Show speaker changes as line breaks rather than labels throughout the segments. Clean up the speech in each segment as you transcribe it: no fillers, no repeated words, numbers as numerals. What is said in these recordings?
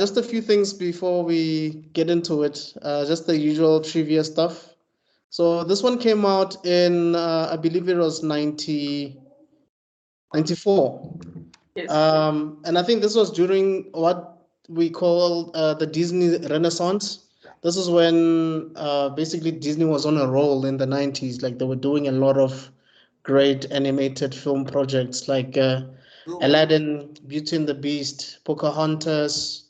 just a few things before we get into it. Just the usual trivia stuff. So this one came out in, I believe it was 94.
Yes.
And I think this was during what we call the Disney Renaissance. This is when basically Disney was on a roll in the 90s. Like they were doing a lot of great animated film projects like Aladdin, Beauty and the Beast, Pocahontas,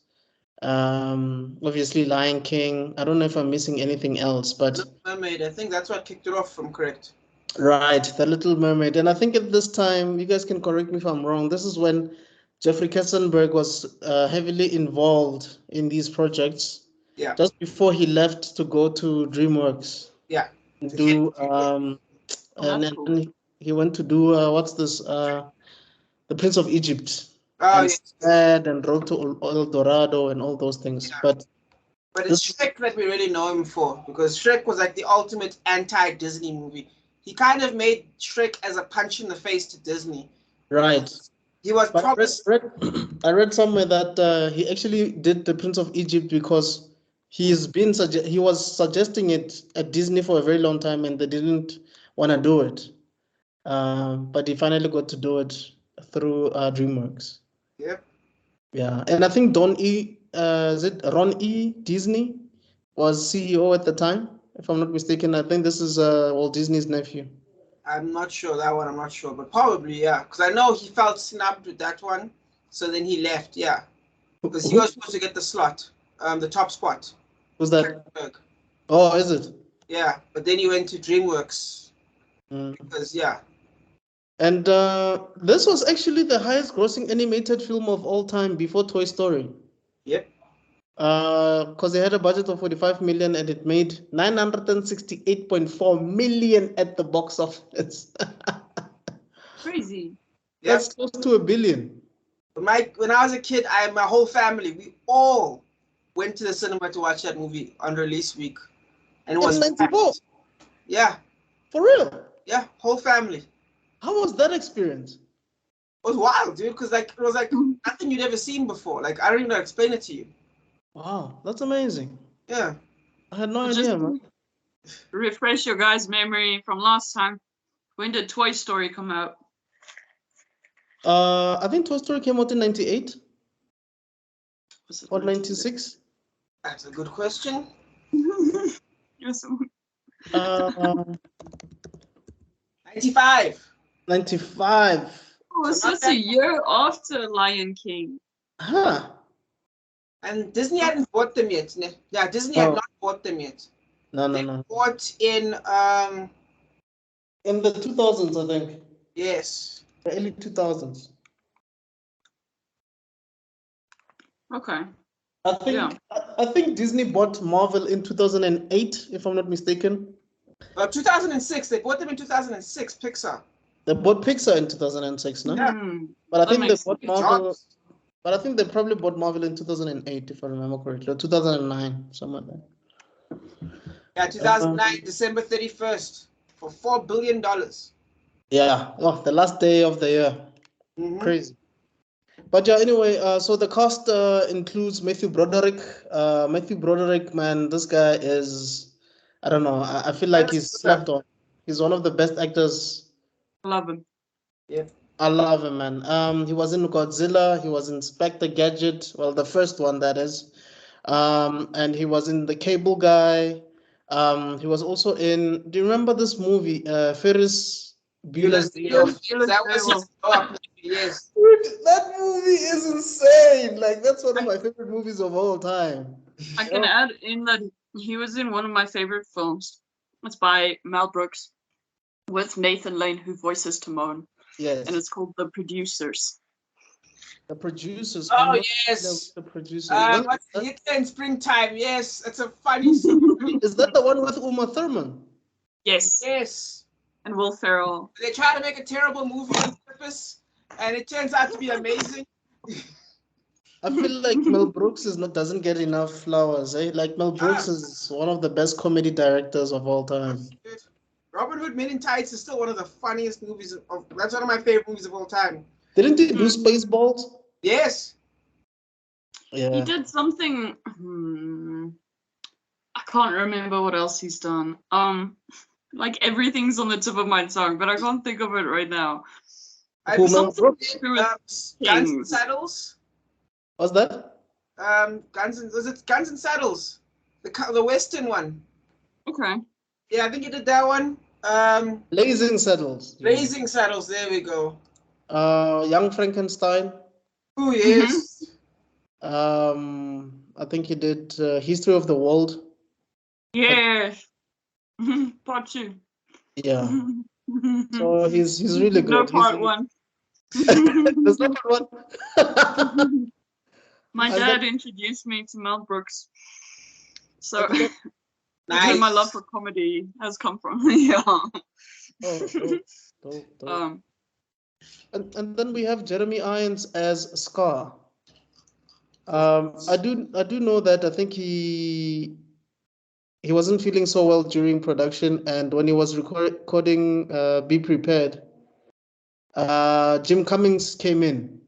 obviously Lion King. I don't know if I'm missing anything else, but
Little Mermaid, I think that's what kicked it off, if I'm correct.
right, The Little Mermaid. And I think at this time, you guys can correct me if I'm wrong, this is when Jeffrey Katzenberg was heavily involved in these projects.
Yeah.
Just before he left to go to DreamWorks.
Yeah.
And do and then
cool.
he went to do what's this? The Prince of Egypt.
Oh,
and
yes.
Sad and Road to El Dorado and all those things.
Yeah.
But
it's Shrek that we really know him for, because Shrek was like the ultimate anti-Disney movie. He kind of made Shrek as a punch in the face to Disney.
right.
He was
But
promised.
I read somewhere that he actually did the Prince of Egypt because he was suggesting it at Disney for a very long time and they didn't want to do it. But he finally got to do it through DreamWorks.
Yep.
Yeah, and I think is it Ron E. Disney was CEO at the time, if I'm not mistaken. I think this is Walt Disney's nephew.
I'm not sure that one. I'm not sure, but probably yeah, because I know he felt snubbed with that one, so then he left. Yeah, because he was supposed to get the slot, the top spot.
Who's that? Oh, is it?
Yeah, but then he went to DreamWorks
Mm.
because yeah.
And this was actually the highest grossing animated film of all time before Toy Story.
Yep.
Because they had a budget of 45 million and it made 968.4 million at the box office.
Crazy.
Yep.
That's close to $1 billion.
When I was a kid, my whole family, we all went to the cinema to watch that movie on release week, and it was
94.
Yeah.
For real?
Yeah, whole family.
How was that experience?
It was wild, dude, because like it was like nothing you'd ever seen before. Like I don't even know how to explain it to you.
Wow, that's amazing.
Yeah.
I had no idea, man.
Refresh your guys' memory from last time. When did Toy Story come out?
I think Toy Story came out in 98 or 96.
That's a good question.
Yes.
95.
95.
Oh, so it's a year after Lion King.
Huh.
And Disney hadn't bought them yet. Yeah, Disney had not bought them yet.
No.
Bought in
the 2000s, I think.
Yes.
The early 2000s.
Okay.
I think Disney bought Marvel in 2008, if I'm not mistaken.
2006. They bought them in 2006. Pixar.
They bought Pixar in 2006, no?
Yeah.
But I think they bought Marvel. But I think they probably bought Marvel in 2008, if I remember correctly, or 2009, somewhere like that.
Yeah, 2009, December 31st, for $4 billion.
Yeah, the last day of the year. Crazy. But yeah, anyway, so the cast includes Matthew Broderick. Matthew Broderick, man, this guy is, I don't know, I feel like he's slept on. He's one of the best actors.
Love him.
Yep.
I love him, man. He was in Godzilla. He was in Spectre Gadget. Well, the first one, that is. And he was in The Cable Guy. He was also in. Do you remember this movie, Ferris Bueller's Day Off?
That was his movie, yes.
That movie is insane. Like that's one of my favorite movies of all time.
I can add in that he was in one of my favorite films. It's by Mel Brooks with Nathan Lane, who voices Timon.
Yes.
And it's called The Producers.
The Producers.
Oh, yes.
The Producers.
Hitler in Springtime. Yes, it's a funny story.
Is that the one with Uma Thurman?
Yes.
Yes.
And Will Ferrell.
They try to make a terrible movie on purpose, and it turns out to be amazing.
I feel like Mel Brooks doesn't get enough flowers. Like Mel Brooks is one of the best comedy directors of all time.
Robin Hood Men in Tights is still one of the funniest movies that's one of my favorite movies of all time.
Didn't he do Spaceballs?
Yes.
He
Yeah.
did something. I can't remember what else he's done. Like everything's on the tip of my tongue, but I can't think of it right now.
I
Who,
believe
Mel
Something
Brooks?
to do with
Guns and
kings.
Saddles.
What's that?
Was it Guns and Saddles? The Western one.
Okay.
Yeah, I think he did that one.
Blazing Saddles.
Blazing Saddles. There we go.
Young Frankenstein.
Oh yes.
I think he did History of the World.
Yes. Part 2.
Yeah. So he's really
No
good.
part 1.
There's no part one.
My
And
dad
then-
introduced me to Mel Brooks. So
and then-
that's where my
Nice.
love for comedy has come from. Yeah.
oh, dope. And then we have Jeremy Irons as Scar. I do know that I think he wasn't feeling so well during production, and when he was recording Be Prepared, Jim Cummings came in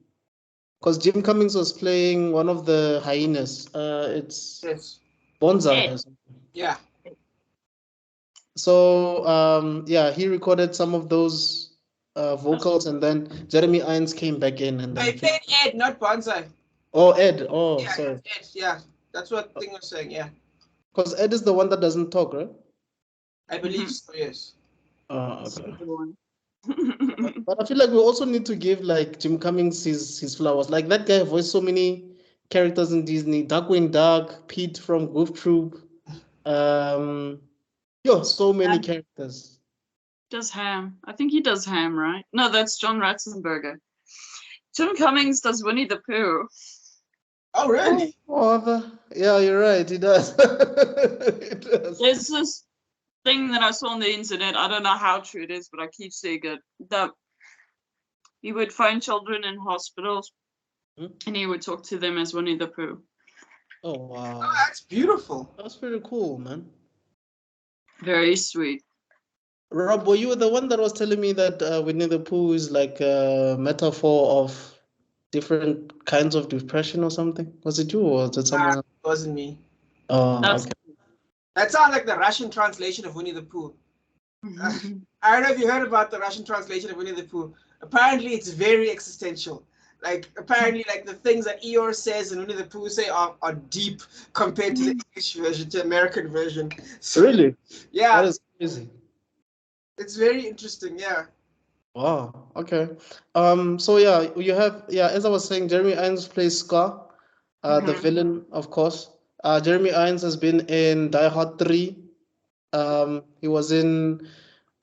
because Jim Cummings was playing one of the hyenas. It's
Yes.
Bonsai.
Ed.
Or something.
Yeah.
So yeah, he recorded some of those vocals, and then Jeremy Irons came back in, and
I
then
played Ed, not Bonsai.
oh Ed, oh
Yeah,
sorry,
Ed. Yeah, that's what thing was saying. Yeah,
because Ed is the one that doesn't talk, right?
I believe so. Yes.
Oh,
That's a
okay.
good one.
But I feel like we also need to give like Jim Cummings his flowers. Like that guy voiced so many characters in Disney. Darkwing Duck, Pete from Goof Troop. So many characters.
Does Ham. I think he does Ham, right? No, that's John Ratzenberger. Jim Cummings does Winnie the Pooh.
Oh really?
Yeah, you're right. He does. He does.
There's this thing that I saw on the internet. I don't know how true it is, but I keep seeing it. That he would find children in hospitals and he would talk to them as Winnie the Pooh.
Oh wow,
Oh, that's beautiful.
that's pretty cool, man.
Very sweet.
Rob, were you the one that was telling me that Winnie the Pooh is like a metaphor of different kinds of depression or something? Was it you or was it someone else?
It wasn't me.
Oh,
That's
okay.
That sounds like the Russian translation of Winnie the Pooh. I don't know if you heard about the Russian translation of Winnie the Pooh. Apparently, it's very existential. Like apparently, like the things that Eeyore says and Winnie the Pooh say are deep compared to the English version, to American version. So,
Really?
yeah,
That is crazy.
it's very interesting. Yeah.
Wow. Okay. So yeah, you have as I was saying, Jeremy Irons plays Scar, the villain, of course. Jeremy Irons has been in Die Hard 3. He was in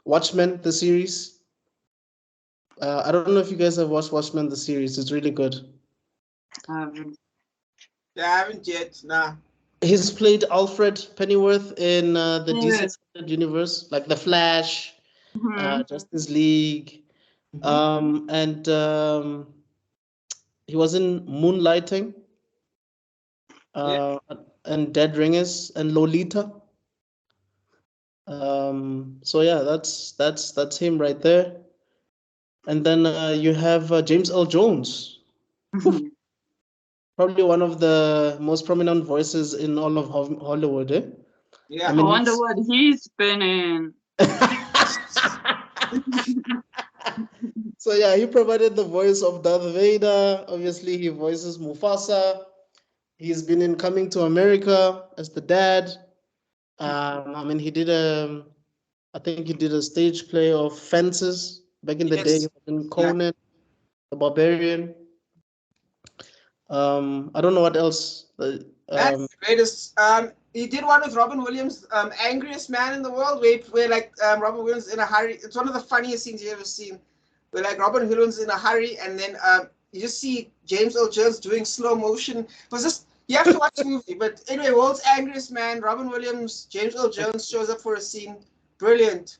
Watchmen, the series. I don't know if you guys have watched Watchmen, the series. It's really good.
Yeah, I haven't yet. Nah.
He's played Alfred Pennyworth in the DC
Yes.
universe, like The Flash, Justice League, and he was in Moonlighting, and Dead Ringers and Lolita. So yeah, that's him right there. And then you have James L. Jones, probably one of the most prominent voices in all of Hollywood. Eh?
Yeah.
I wonder what he's been in.
So yeah, he provided the voice of Darth Vader. Obviously, he voices Mufasa. He's been in Coming to America as the dad. He did I think he did a stage play of Fences back in the day. He was in Conan the Barbarian. I don't know what else.
That's the greatest. He did one with Robin Williams, Angriest Man in the World, where like Robin Williams in a hurry. It's one of the funniest scenes you ever seen. Where like Robin Williams in a hurry, and then you just see James Earl Jones doing slow motion. It was just you have to watch the movie. But anyway, World's Angriest Man, Robin Williams, James Earl Jones shows up for a scene. Brilliant.